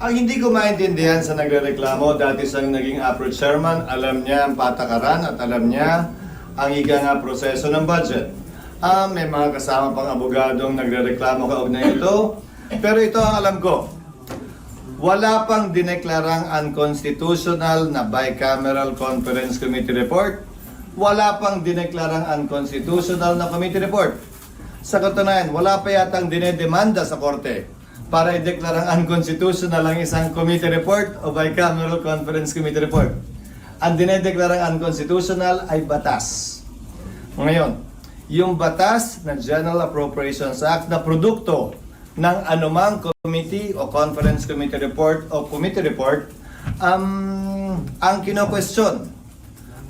Ang hindi ko maintindihan sa nagrereklamo, dati siyang naging APRO chairman, alam niya ang patakaran at alam niya ang ika nga proseso ng budget. May mga kasama pang abogadong nagrereklamo kaugnay ito, pero ito ang alam ko. Wala pang dineklarang unconstitutional na bicameral conference committee report. Wala pang dineklarang unconstitutional na committee report. Sa katunayan, wala pa yatang dinedemanda sa korte para ideklarang unconstitutional ang isang committee report o bicameral conference committee report. Ang dinedeklarang unconstitutional ay batas. Ngayon, yung batas na General Appropriations Act na produkto ng anumang committee o conference committee report o committee report ang kino-question.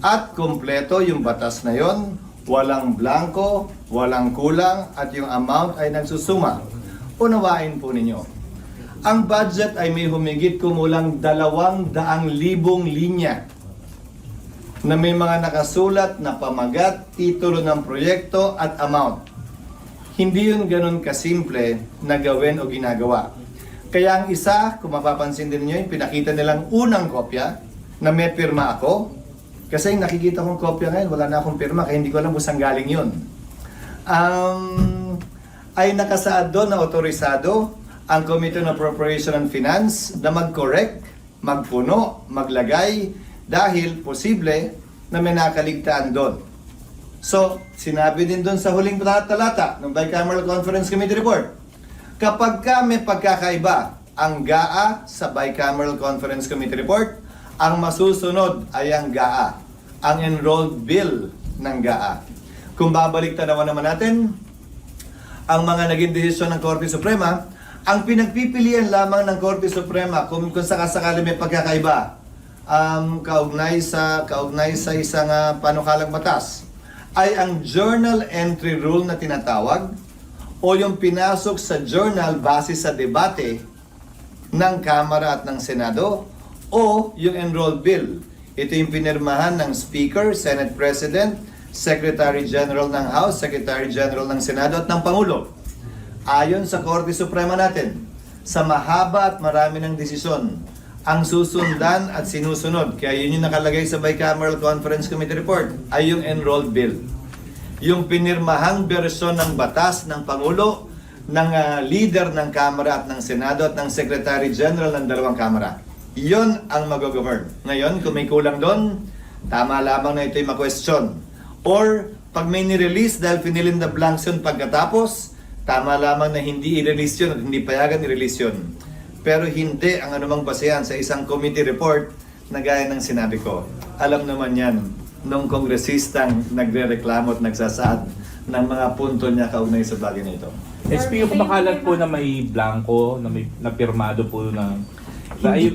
At kumpleto yung batas na yon, walang blanco, walang kulang, at yung amount ay nagsusuma. Unawain po ninyo. Ang budget ay may humigit kumulang 200,000 linya na may mga nakasulat na pamagat, titulo ng proyekto at amount. Hindi yun ganun kasimple na gawin o ginagawa. Kaya ang isa, kung mapapansin din niyo, pinakita nilang unang kopya na may pirma ako. Kasi yung nakikita kong kopya ngayon, wala na akong pirma, kaya hindi ko alam kung saan galing yun. Ay nakasaad doon na otorisado ang Committee on Appropriation and Finance na mag-correct, magpuno, maglagay dahil posible na may nakaligtaan doon. So, sinabi din doon sa huling talata ng Bicameral Conference Committee Report, kapag ka may pagkakaiba ang GAA sa Bicameral Conference Committee Report, ang masusunod ay ang GAA, ang enrolled bill ng GAA. Kung babalik tanawan naman natin, ang mga naging desisyon ng Korte Suprema, ang pinagpipilian lamang ng Korte Suprema kung sakasakali may pagkakaiba, kaugnay sa isang panukalang batas, ay ang journal entry rule na tinatawag o yung pinasok sa journal base sa debate ng Kamara at ng Senado o yung enrolled bill. Ito yung pinirmahan ng Speaker, Senate President, Secretary General ng House, Secretary General ng Senado at ng Pangulo. Ayon sa Korte Suprema natin, sa mahaba at marami ng desisyon, ang susundan at sinusunod, kaya yun yung nakalagay sa Bicameral Conference Committee Report, ay yung enrolled bill. Yung pinirmahang bersyon ng batas ng Pangulo, ng leader ng Kamara at ng Senado at ng Secretary General ng dalawang Kamara. Iyon ang mag-govern. Ngayon, kung may kulang doon, tama lamang na ito'y ma-question. Or, pag may nirelease dahil fill in the blanks yun pagkatapos, tama lamang na hindi i-release yun at hindi payagan i-release yun. Pero hindi ang anumang basehan sa isang committee report na gaya ng sinabi ko. Alam naman yan nung kongresistang nagre-reklamo at nagsasaad ng mga punto niya kaugnay sa bagay na ito. SP, yung kumakalat po na may blanco, na may napirmado po na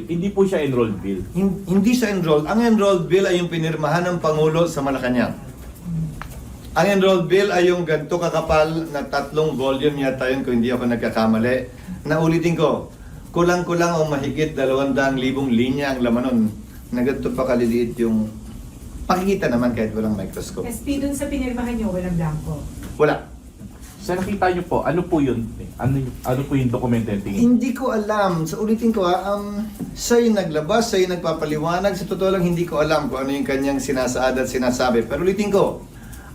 hindi po siya enrolled bill. Hindi siya enrolled. Ang enrolled bill ay yung pinirmahan ng Pangulo sa Malacanang. Ang enrolled bill ay yung ganito kakapal na 3 volume yata yun kung hindi ako nagkakamali. Naulitin ko, kulang-kulang o mahigit 200,000 linya ang laman nun. Na ganito pa kaliliit yung pakikita naman kahit walang microscope. SP, dun sa pinirmahan nyo, walang blanco. Wala. Sa nakita niyo po, ano po yun? Ano po yung dokumento yung tingin? Hindi ko alam. So ulitin ko siya yung naglabas, siya yung nagpapaliwanag. Sa totoo lang, hindi ko alam kung ano yung kanyang sinasaad at sinasabi. Pero ulitin ko,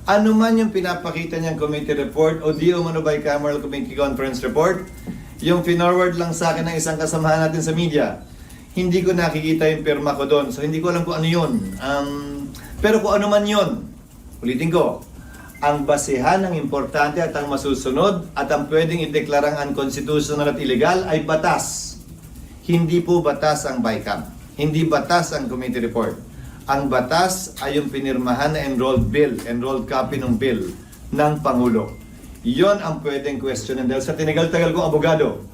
ano man yung pinapakita niyang committee report o di umano bicameral committee conference report, yung finorward lang sa akin ng isang kasamahan natin sa media, hindi ko nakikita yung pirma ko doon. So hindi ko alam kung ano yun. Pero kung ano man yun, ulitin ko, ang basehan ng importante at ang masusunod at ang pwedeng ideklarang unconstitutional at illegal ay batas. Hindi po batas ang BICAM. Hindi batas ang committee report. Ang batas ay yung pinirmahan na enrolled bill, enrolled copy ng bill ng Pangulo. Iyon ang pwedeng questionin. Dahil sa tinigal-tagal kong abogado,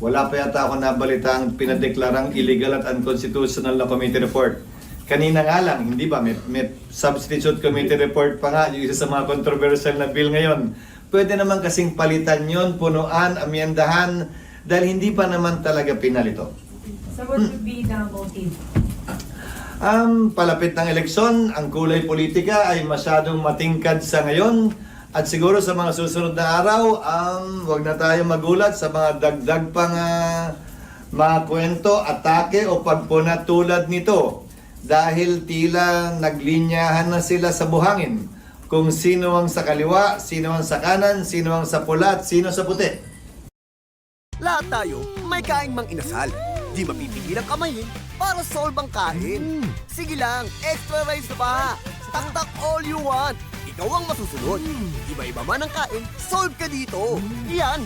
wala pa yata ako nabalitang pinadeklarang illegal at unconstitutional na committee report. Kanina nga lang, hindi ba, may substitute committee report pa nga, yung isa sa mga controversial na bill ngayon. Pwede naman kasing palitan yon, punuan, amyendahan, dahil hindi pa naman talaga pinalito. So what would be the motive? Palapit ng eleksyon, ang kulay politika ay masyadong matingkad sa ngayon. At siguro sa mga susunod na araw, wag na tayo magulat sa mga dagdag pang mga kwento, atake o pagpuna tulad nito dahil tila naglinyahan na sila sa buhangin kung sino ang sa kaliwa, sino ang sa kanan, sino ang sa pula at sino sa puti. Lahat tayo may kaing mang inasal. Di mapipigil ang kamayin para solve ang kain. Sige lang, extra rice na ba? Taktak all you want. Ikaw ang masusunod. Iba-iba man ang kain, solve ka dito. Yan.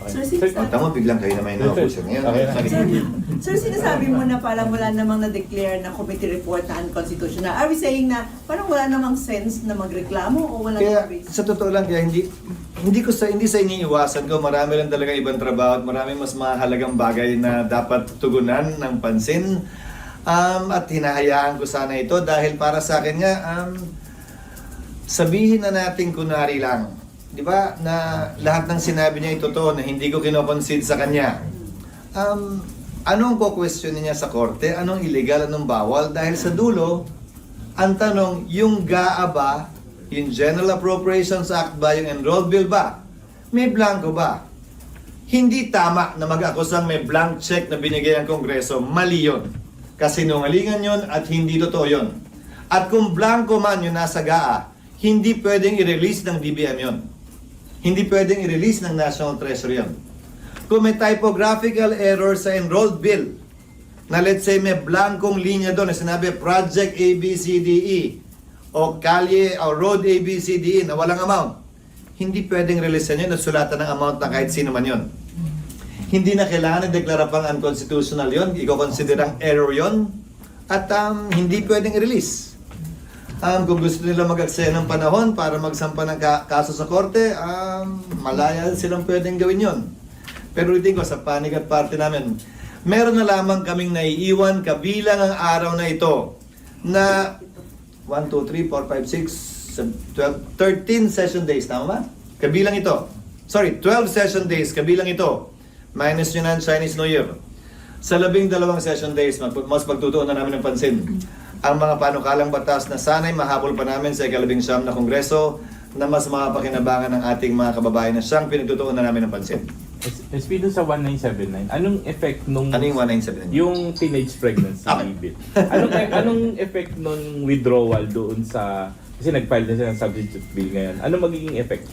Sir, Tama, biglang kayo na may naupusan ngayon. Okay. Sir, sinasabi mo na parang wala namang na-declare na committee report na unconstitutional. Are we saying na parang wala namang sense na magreklamo o wala Kaya namang reason? sa totoo lang, kaya hindi sa iniiwasan ko, marami lang talaga ibang trabaho at marami mas mahalagang bagay na dapat tugunan ng pansin. At hinahayaan ko sana ito dahil para sa akin nga, sabihin na natin kunwari lang, di ba, na lahat ng sinabi niya ay totoo na hindi ko kinoconcede sa kanya. Anong ko-question niya sa korte? Anong illegal, anong bawal? Dahil sa dulo, ang tanong, yung GAA ba, yung General Appropriations Act ba, yung Enrolled Bill ba, may blanco ba? Hindi tama na mag-akusang may blank check na binigay ang Kongreso. Mali yun. Kasinungalingan yun at hindi totoo yun. At kung blanco man yung nasa GAA, hindi pwedeng i-release ng DBM yun. Hindi pwedeng i-release ng National Treasury yun. Kung may typographical error sa enrolled bill, na let's say may blankong linya doon na sinabi Project ABCDE o Kalye o Road ABCDE na walang amount, hindi pwedeng release yun at sulatan ng amount na kahit sino man yun. Hindi na kailangan i-deklara pang unconstitutional yun, i-consider ang error yun, at hindi pwedeng i-release. Kung gusto nila mag-aksaya ng panahon para magsampa ng kaso sa korte, malaya silang pwedeng gawin yon. Pero ulitin ko, sa panig at party namin, meron na lamang kaming naiiwan kabilang ang araw na ito na 1, 2, 3, 4, 5, 6, 7, 12, 13 session days, tama ba? Kabilang ito. Sorry, 12 session days, kabilang ito. Minus nyo na ang Chinese New Year. Sa 12 session days, mas pagtutuon na namin ng pansin ang mga panukalang batas na sana'y mahabol pa namin sa ika-19 na Kongreso na mas makapakinabangan ng ating mga kababayan na siyang pinagtutuon na namin ng pansin. SP dun sa 1979, anong effect nung... Ano yung 197? Yung teenage pregnancy Okay. bill. Anong effect nung withdrawal doon sa... Kasi nag-file na siya ng substitute bill ngayon. Anong magiging effect?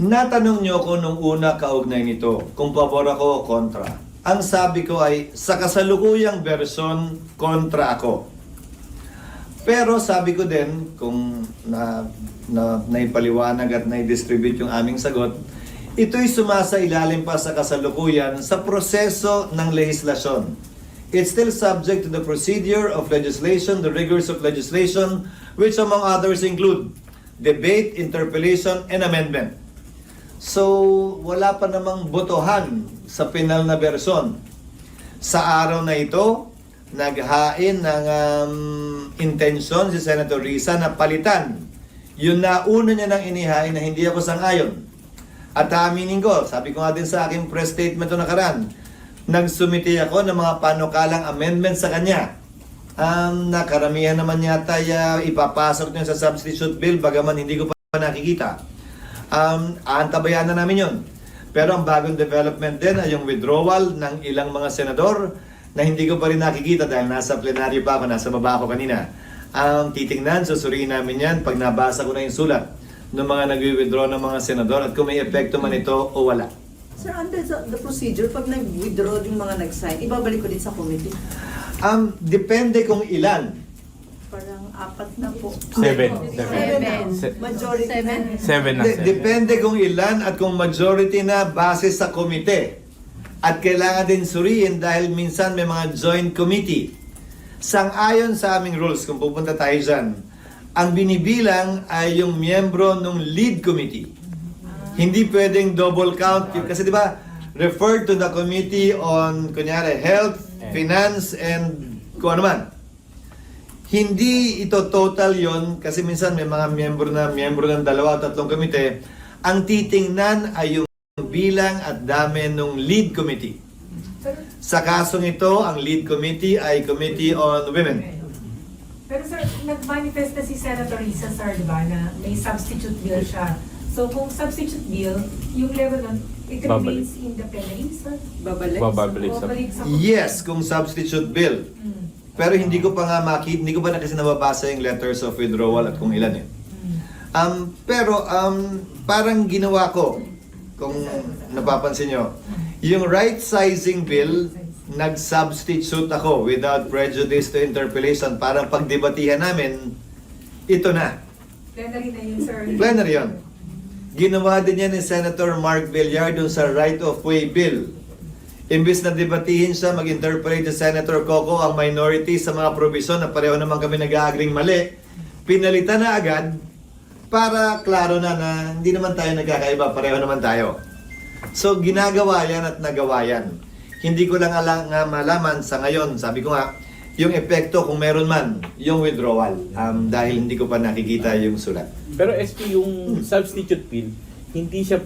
Natanong nyo ko nung una kaugnay nito kung pabor ako o kontra. Ang sabi ko ay sa kasalukuyang version, kontra ako. Pero sabi ko din, kung naipaliwanag at nai-distribute yung aming sagot, ito'y sumasa-ilalim pa sa kasalukuyan sa proseso ng lehislasyon. It's still subject to the procedure of legislation, the rigors of legislation, which among others include debate, interpellation, and amendment. So, wala pa namang botohan sa final na version. Sa araw na ito, naghain ng intensyon si Senator Risa na palitan. Yun na una niya nang inihain na hindi ako sang-ayon. At aminin ko, sabi ko nga din sa aking press statement na nakaraan, nagsumiti ako ng mga panukalang amendment sa kanya. Na karamihan naman yata ipapasok niya sa substitute bill bagaman hindi ko pa nakikita. Aantabayan na namin yun. Pero ang bagong development din ay yung withdrawal ng ilang mga senador na hindi ko pa rin nakikita dahil nasa plenaryo pa ako, nasa baba ako kanina. Titingnan, susuriin namin yan pag nabasa ko na yung sulat ng mga nag-withdraw ng mga senador at kung may epekto man ito o wala. Sir, under the procedure, pag nag-withdraw yung mga nag-sign, ibabalik ko din sa committee. Depende kung ilan. Parang 4 na po. 7. Majority na. 7 na. Depende kung ilan at kung majority na base sa komite. At kailangan din suriin dahil minsan may mga joint committee. Sang-ayon sa aming rules, kung pupunta tayo dyan, ang binibilang ay yung miyembro ng lead committee. Hindi pwedeng double count. Kasi di ba, referred to the committee on, kunyari, health, finance, and kung ano man. Hindi ito total yon kasi minsan may mga miyembro ng 2 o 3 komite. Ang titingnan ay yung bilang at dami ng lead committee. Sa kasong ito, ang lead committee ay Committee on Women. Pero sir, nag-manifest na si Senator Risa, sir, di ba, na may substitute bill siya. So kung substitute bill, yung level nun, It Babalik. remains in the plenary, sir. Babalik. Babalik sa... Babalik sa Yes, kung substitute bill. Pero hindi ko pa nga hindi ko pa na kasi nababasa yung letters of withdrawal at kung ilan eh. Pero parang ginawa ko, kung napapansin nyo, yung right sizing bill, nag-substitute ako without prejudice to interpellation. Parang pagdebatihan namin, ito na. Plenary na yun, sir. Plenary yun. Ginawa din yan ni Senator Mark Villar dun sa right-of-way bill. Imbis na debatihin siya, mag-interpolate si Senator Coco ang minority sa mga provision na pareho naman kami nag-aagring mali, pinalitan na agad para klaro na hindi naman tayo nagkakaiba, pareho naman tayo. So, ginagawa yan at nagawa yan. Hindi ko lang malaman sa ngayon, sabi ko nga, yung epekto kung meron man, yung withdrawal. Dahil hindi ko pa nakikita yung sulat. Pero SP, yung substitute bill, hindi siya